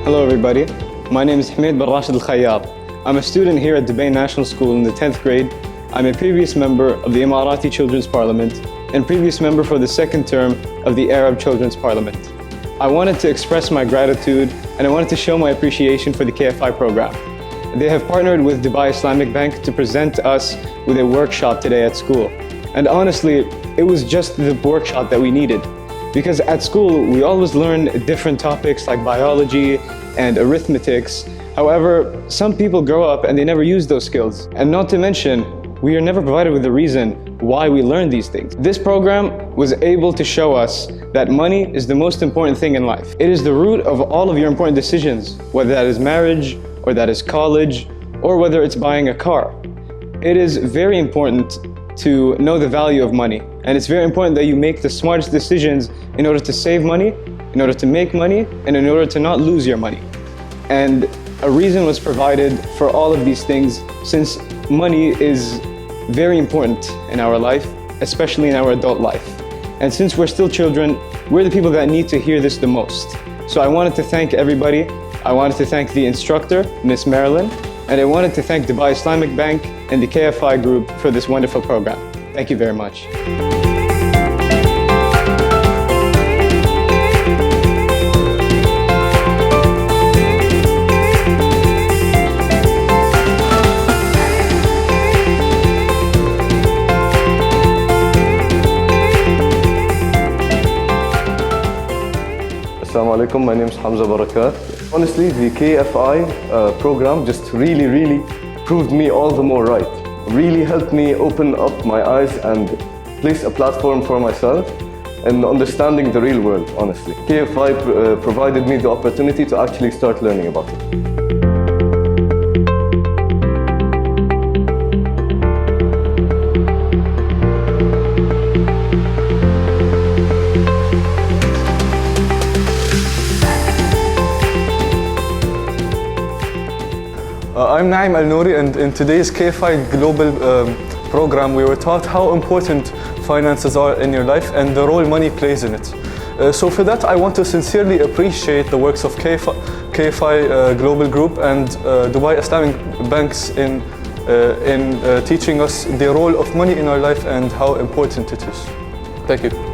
Hello everybody, my name is Hamid bin Rashid Al-Khayyab. I'm a student here at Dubai National School in the 10th grade. I'm a previous member of the Emirati Children's Parliament and previous member for the second term of the Arab Children's Parliament. I wanted to express my gratitude and I wanted to show my appreciation for the KFI program. They have partnered with Dubai Islamic Bank to present us with a workshop today at school. And honestly, it was just the workshop that we needed. Because at school, we always learn different topics like biology and arithmetics. However, some people grow up and they never use those skills. And not to mention, we are never provided with a reason why we learn these things. This program was able to show us that money is the most important thing in life. It is the root of all of your important decisions, whether that is marriage, or that is college, or whether it's buying a car. It is very important to know the value of money. And it's very important that you make the smartest decisions in order to save money, in order to make money, and in order to not lose your money. And a reason was provided for all of these things, since money is very important in our life, especially in our adult life. And since we're still children, we're the people that need to hear this the most. So I wanted to thank everybody. I wanted to thank the instructor, Miss Marilyn, and I wanted to thank Dubai Islamic Bank and the KFI Group for this wonderful program. Thank you very much. Assalamu alaikum, my name is Hamza Barakat. Honestly, the KFI program just really proved me all the more right. Really helped me open up my eyes and place a platform for myself and understanding the real world, honestly. KFI provided me the opportunity to actually start learning about it. I'm Naim Al-Nouri, and in today's KFI Global program, we were taught how important finances are in your life and the role money plays in it. So for that, I want to sincerely appreciate the works of KFI Global Group and Dubai Islamic Banks in teaching us the role of money in our life and how important it is. Thank you.